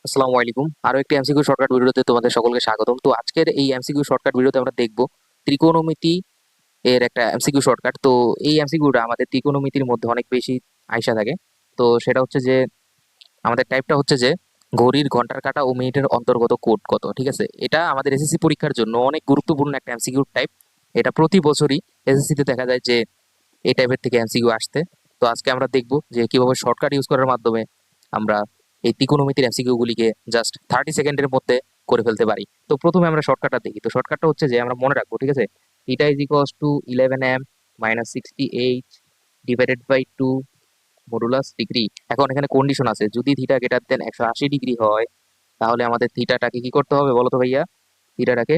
আসসালামু আলাইকুম। আরো একটি এমসিকিউ শর্টকাট ভিডিওতে তোমাদের সকলকে স্বাগতম। তো আজকের এই এমসিকিউ শর্টকাট ভিডিওতে আমরা দেখব ত্রিকোণমিতি এর একটা এমসিকিউ শর্টকাট। তো এই এমসিকিউটা আমাদের ত্রিকোণমিতির মধ্যে অনেক বেশি আইসা থাকে। তো সেটা হচ্ছে যে আমাদের টাইপটা হচ্ছে যে ঘড়ির ঘন্টার কাঁটা ও মিনিটের অন্তর্গত কোড কত। ঠিক আছে, এটা আমাদের এসএসসি পরীক্ষার জন্য অনেক গুরুত্বপূর্ণ একটা এমসিকিউ টাইপ। এটা প্রতি বছরই এসএসসি তে দেখা যায় যে এই টাইপের থেকে এমসিকিউ আসতে। তো আজকে আমরা দেখব যে কিভাবে শর্টকাট ইউজ করার মাধ্যমে আমরা এই ত্রিকোণমিতির এমসিকিউ গুলিকে জাস্ট 30 সেকেন্ডের মধ্যে করে ফেলতে পারি। তো প্রথমে আমরা শর্টকাটটা দেখি। তো শর্টকাটটা হচ্ছে যে আমরা মনে রাখবো, ঠিক আছে, theta is equals to 11m minus 68 divided by 2 modulus degree. এখন এখানে কন্ডিশন আছে, যদি থিটা গ্রেটার দেন 180 ডিগ্রি হয় তাহলে আমাদের থিটাটাকে কি করতে হবে বলো তো ভাইয়া? থিটাটাকে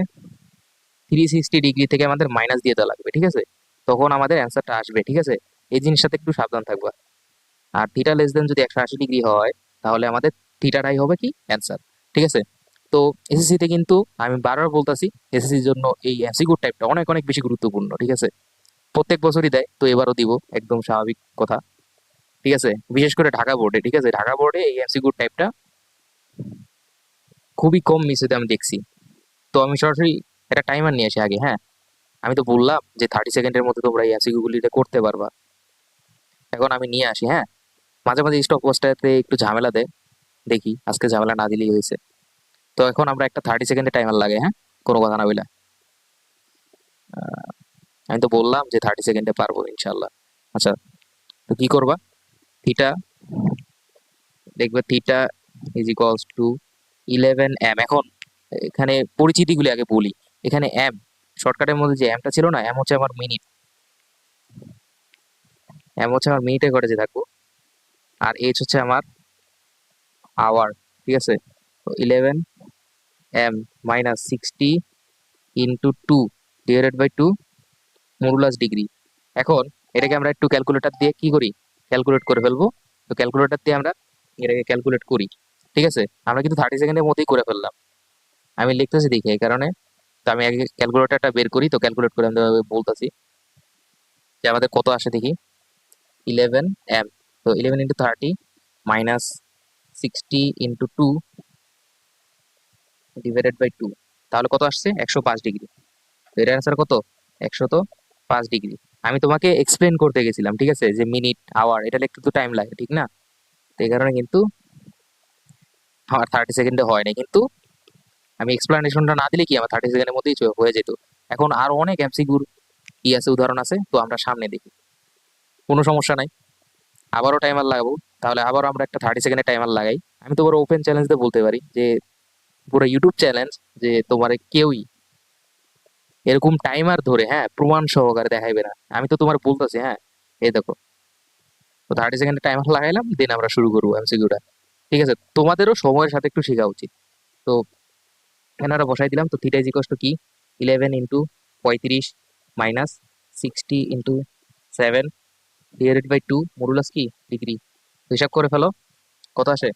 360 ডিগ্রি থেকে আমাদের মাইনাস দিয়ে দেওয়া লাগবে, ঠিক আছে? তখন আমাদের অ্যান্সারটা আসবে, ঠিক আছে? এই জিনিসটাতে একটু সাবধান থাকবা। আর থিটা লেস দেন যদি 180 ডিগ্রি হয় তাহলে আমাদের থিটাটাই হবে কি অ্যান্সার, ঠিক আছে? তো এসএসসি তে কিন্তু আমি বারবার বলতাছি, এসএসসির জন্য এই এমসিকিউ টাইপটা অনেক অনেক বেশি গুরুত্বপূর্ণ, ঠিক আছে? প্রত্যেক বছরই দেয়, তো এবারও দিব, একদম স্বাভাবিক কথা, ঠিক আছে? বিশেষ করে ঢাকা বোর্ডে, ঠিক আছে, ঢাকা বোর্ডে এই এমসিকিউ টাইপটা খুবই কম মিস হতে আমি দেখছি। তো আমি সরাসরি একটা টাইমার নিয়ে আসি আগে, হ্যাঁ। আমি তো বললাম যে 30 সেকেন্ডের মধ্যে তোমরা এই এমসিকিউ গুলিটা করতে পারবা। এখন আমি নিয়ে আসি, হ্যাঁ। মাঝে মাঝে স্টপ ওয়াচটাতে একটু ঝামেলা দেয়, দেখি আজকে ঝামেলা না দিলেই হয়েছে। তো এখন আমরা একটা 30 সেকেন্ডের টাইমার লাগে, হ্যাঁ, কোনো কথা না বলে। আমি তো বললাম যে 30 সেকেন্ডে পারবো ইনশাল্লাহ। আচ্ছা, তো কি করবা? থিটা, দেখবে theta is equals to 11m। এখন এখানে পরিচিতিগুলি আগে বলি। এখানে এম, শর্টকাটের মধ্যে যে এমটা ছিল না, এম হচ্ছে আমার মিনিট, এম হচ্ছে আমার মিনিটে ঘটে যে থাকবো। আর এইচ হচ্ছে আমার আওয়ার, ঠিক আছে? তো 11m minus 60 into 2 divided by 2 modulus degree. এখন এটাকে আমরা একটু ক্যালকুলেটর দিয়ে কি করি, ক্যালকুলেট করে ফেলবো। তো ক্যালকুলেটর দিয়ে আমরা এটাকে ক্যালকুলেট করি, ঠিক আছে? আমরা কিন্তু 30 সেকেন্ডের মধ্যেই করে ফেললাম। আমি লিখতেছি দেখি এই কারণে। তো আমি আগে ক্যালকুলেটরটা বের করি, তো ক্যালকুলেট করে আমি বলতেছি যে আমাদের কত আসে দেখি। 11m, তো 11 × 30 মাইনাস 60 × 2 ডিভাইডেড বাই 2, তাহলে কত আসছে? 105 ডিগ্রি। তো এর অ্যান্সার কত? 105 ডিগ্রি। আমি তোমাকে এক্সপ্লেন করতে গেছিলাম, ঠিক আছে, যে মিনিট আওয়ার এটা লিখতে তো টাইম লাগে, ঠিক না? তো এই কারণে কিন্তু আমার 30 সেকেন্ডে হয় না, কিন্তু আমি এক্সপ্লানেশনটা না দিলে কি আমার 30 সেকেন্ডের মধ্যেই হয়ে যেত। এখন আরো অনেক এমসিকিউর কি আছে, উদাহরণ আছে, তো আমরা সামনে দেখি, কোনো সমস্যা নাই। আবারও টাইমার লাগাবো, তাহলে আবারও আমরা একটা 30 সেকেন্ডের টাইমার লাগাই। আমি তো বড় ওপেন চ্যালেঞ্জ দিয়ে বলতে পারি যে পুরো ইউটিউব চ্যালেঞ্জ, যে তোমার কেউই এরকম টাইমার ধরে, হ্যাঁ, প্রমাণ সহকারে দেখাইবে না। আমি তো তোমার বলতেছি, হ্যাঁ, এই দেখো। তো 30 সেকেন্ডের টাইমার লাগাইলাম, দেন আমরা শুরু করবো এমসিকিউটা, ঠিক আছে? তোমাদেরও সময়ের সাথে একটু শেখা উচিত। তো এখানে আমরা বসাই দিলাম। তো থিটা ইজ ইকুয়াল টু কি, 11 × 35 মাইনাস 60 × 7 ডিভাইডেড বাই 2 মডুলাস কি ডিগ্রি। হিসাব করে ফেলো কত আসে।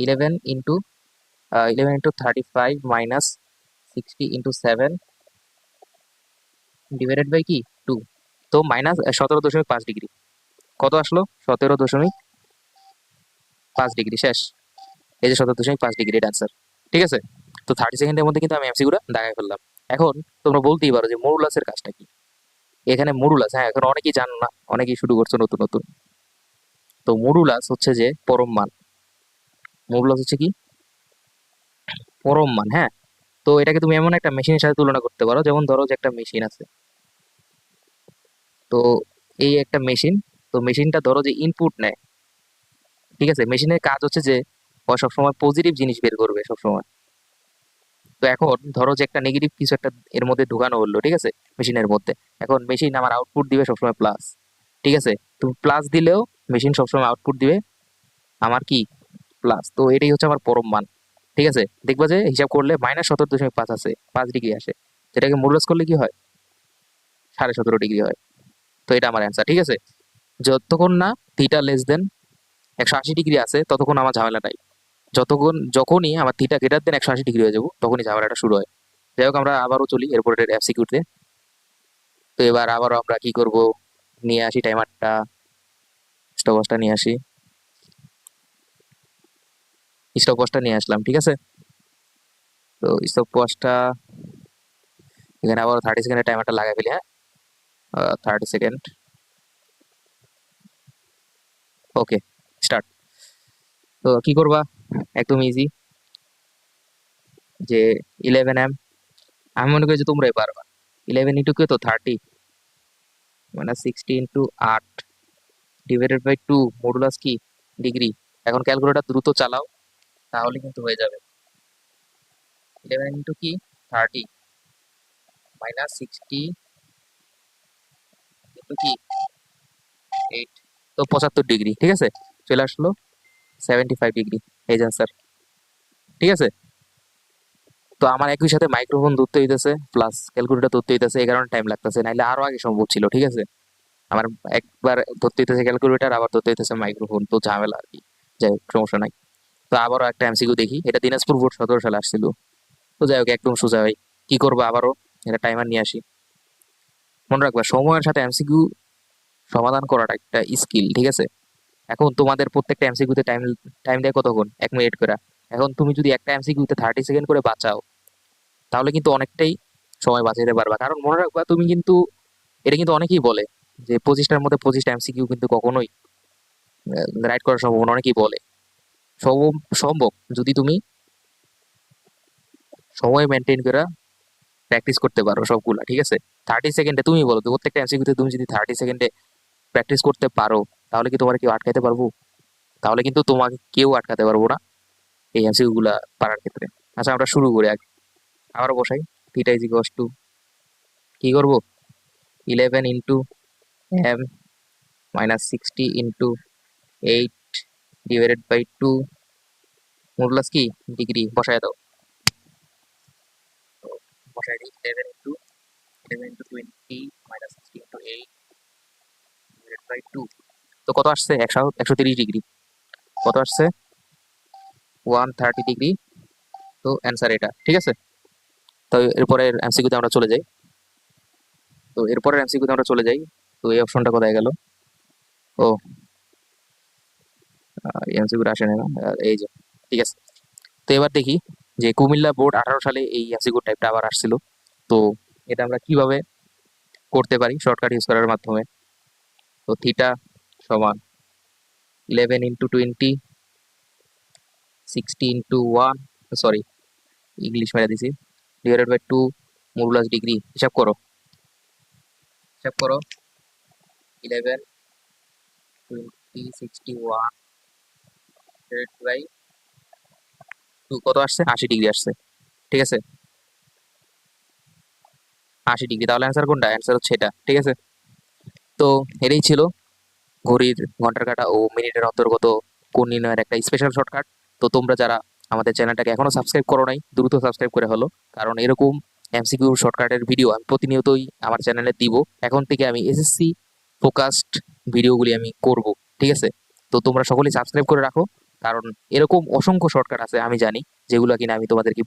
11 × 35 মাইনাস 60 × 7 ডিভাইডেড বাই কি 2, তো মাইনাস 17.5 ডিগ্রি। কত আসলো? 17.5 ডিগ্রি। শেষ। এই যে 17.5 ডিগ্রি অ্যান্সার, ঠিক আছে? তো 30 সেকেন্ডের মধ্যে কিন্তু আমি এমসিকিউটা দাগাই ফেললাম। এখন তোমরা বলতেই পারো যে মডুলাসের কাজটা কি। এখানে মডুলাস, হ্যাঁ, এখন অনেকেই জানো না, অনেকেই শুরু করছো নতুন নতুন। তো মডুলাস হচ্ছে যে পরম মান। মডুলাস হচ্ছে কি পরম মান, হ্যাঁ। তো এটাকে তুমি এমন একটা মেশিনের সাথে তুলনা করতে পারো, যেমন ধরো যে একটা মেশিন আছে। তো এই একটা মেশিন, তো মেশিনটা ধরো যে ইনপুট নেয়, ঠিক আছে? মেশিনের কাজ হচ্ছে যে ও সবসময় পজিটিভ জিনিস বের করবে সবসময়। তো এখন ধরো যে একটা নেগেটিভ কিছু একটা এর মধ্যে ঢুকানো হলো, ঠিক আছে, মেশিনের মধ্যে। এখন মেশিন আমার আউটপুট দিবে সবসময় প্লাস, ঠিক আছে? তুমি প্লাস দিলেও মেশিন সবসময় আউটপুট দিবে আমার কি প্লাস। তো এটাই হচ্ছে আমার পরম মান, ঠিক আছে? দেখবা যে হিসাব করলে -17.5 আছে, 5 ডিগ্রি আসে, যেটাকে মডুলাস করলে কি হয়, 17.5 ডিগ্রি হয়। তো এটা আমার অ্যান্সার, ঠিক আছে? যতক্ষণ না থিটা লেস দেন 180 ডিগ্রি আছে ততক্ষণ আমার ঝামেলা নাই। যখনই আমার থিটা গ্রেটার দেন 180 ডিগ্রি হয়ে যাবো তখনই ঝামেলাটা শুরু হয়। যাই হোক, আমরা আবারও চলি এরপরের এমসিকিউতে। তো এবার আবারও আমরা কি করব, নিয়ে আসি টাইমারটা, স্টপওয়াচটা নিয়ে আসি। স্টপ ওয়াচটা নিয়ে আসলাম, ঠিক আছে। তো স্টপ ওয়াচটা এখানে আবার 30 সেকেন্ডের টাইমারটা লাগাই ফেলি। হ্যাঁ, 30 সেকেন্ড। ওকে, স্টার্ট। তো কি করবা, একদম ইজি, যে 11 এম, আমি মনে করি যে তোমরাই পারবা। 11 ইন্টু কে তো 30, মানে 60 × 8 ডিভাইডেড বাই 2 মডুলাস কি ডিগ্রি। এখন ক্যালকুলেটর দ্রুত চালাও, তাহলে কিন্তু হয়ে যাবে। 11 ইন্টু কি 30 মাইনাস 60 ইন্টু কি 8, তো 75 ডিগ্রি, ঠিক আছে। চলে আসলো 75 ডিগ্রি, এই যে আনসার, ঠিক আছে। তো আমার একই সাথে মাইক্রোফোন ধরতে হইতেছে প্লাস ক্যালকুলেটর ধরতে হইতেছে, এই কারণে টাইম লাগতেছে, নাইলে আরো আগে সম্ভব ছিল, ঠিক আছে। আমার একবার ধরতে হইতেছে ক্যালকুলেটর, আবার ধরতে হইতেছে মাইক্রোফোন, তো ঝামেলা আর কি। যাই হোক, সমস্যা নাই। তো আবারও একটা এমসিকিউ দেখি, এটা দিনাজপুর বোর্ড 17 সালে আসছিল। তো যাই হোক, একদম সোজা ভাই। কি করবো, আবারও এটা টাইমার নিয়ে আসি। মনে রাখবা, সময়ের সাথে এমসিকিউ সমাধান করাটা একটা স্কিল, ঠিক আছে। এখন তোমাদের প্রত্যেকটা এমসিকিউতে টাইম টাইম দেয় কতক্ষণ, 1 মিনিট করে। এখন তুমি যদি একটা এমসিকিউতে 30 সেকেন্ড করে বাঁচাও, তাহলে কিন্তু অনেকটাই সময় বাঁচাইতে পারবা। কারণ মনে রাখবা, তুমি কিন্তু, এটা কিন্তু অনেকেই বলে যে 25টার মধ্যে 25টা এমসিকিউ কিন্তু কখনোই রাইট করা সম্ভব না, অনেকেই বলে। সম্ভব, সম্ভব যদি তুমি সময় মেনটেন করে প্র্যাকটিস করতে পারো সবগুলা, ঠিক আছে। 30 সেকেন্ডে তুমি বলো তো, প্রত্যেকটা এমসিকিউতে তুমি যদি 30 সেকেন্ডে প্র্যাকটিস করতে পারো, তাহলে কি তোমার কেউ আটকাতে পারবো? তাহলে কিন্তু তোমাকে কেউ আটকাতে পারবো না এই এমসিকিউ গুলা পারার ক্ষেত্রে। আচ্ছা, আমরা শুরু করি আগে, আবারও বসাই। থিটা ইজ ইকুয়ালস টু কি করবো, 11 × m minus 60 × 8 divided by 2 modulus কি ডিগ্রি, বসায় দাও। তো বসাই দিই, 11 × 20 মাইনাস 60 × 8 ডিভাইডেড বাই 2। তো কত আসছে, 130 ডিগ্রি। কত আসছে, 130 ডিগ্রি। তো অ্যান্সার এটা, ঠিক আছে। তো এরপরের এমসিকিউতে আমরা চলে যাই। তো এই অপশনটা কোথায় গেল? ও, এমসিকিউটা আসে না, এই যে, ঠিক আছে। তো এবার দেখি যে কুমিল্লা বোর্ড 18 সালে এই এমসিকিউ টাইপটা আবার আসছিল। তো এটা আমরা কিভাবে করতে পারি শর্টকাট ইউজ করার মাধ্যমে। তো থিটা সমান 11 × 20, 60 × 1, সরি ইংলিশ মেরে দিছি, ডিভাইডেড বাই 2 মডুলাস ডিগ্রি। হিসাব করো, হিসাব করো, 11 × 20 = 61 ডিভাইডেড বাই 2 কত আসছে, 80 ডিগ্রি আসছে, ঠিক আছে। 80 ডিগ্রি, তাহলে অ্যান্সার কোনটা, অ্যান্সার হচ্ছে এটা, ঠিক আছে। তো এটাই ছিল ঘড়ির ঘন্টার কাঁটা ও মিনিটের অন্তর্গত কোণ নির্ণয়ের একটা স্পেশাল শর্টকাট। তো তোমরা যারা আমাদের চ্যানেলটাকে এখনো সাবস্ক্রাইব করো নাই, দ্রুত সাবস্ক্রাইব করে হলো, কারণ এরকম এমসিকিউ শর্টকাটের ভিডিও আমি প্রতিনিয়তই আমার চ্যানেলে দিব। এখন থেকে আমি এসএসসি ফোকাসড ভিডিওগুলি আমি করব, ঠিক আছে। তো তোমরা সকলেই সাবস্ক্রাইব করে রাখো, কারণ এরকম অসংখ্য শর্টকাট আছে আমি জানি, যেগুলো কিনা আমি তোমাদেরকে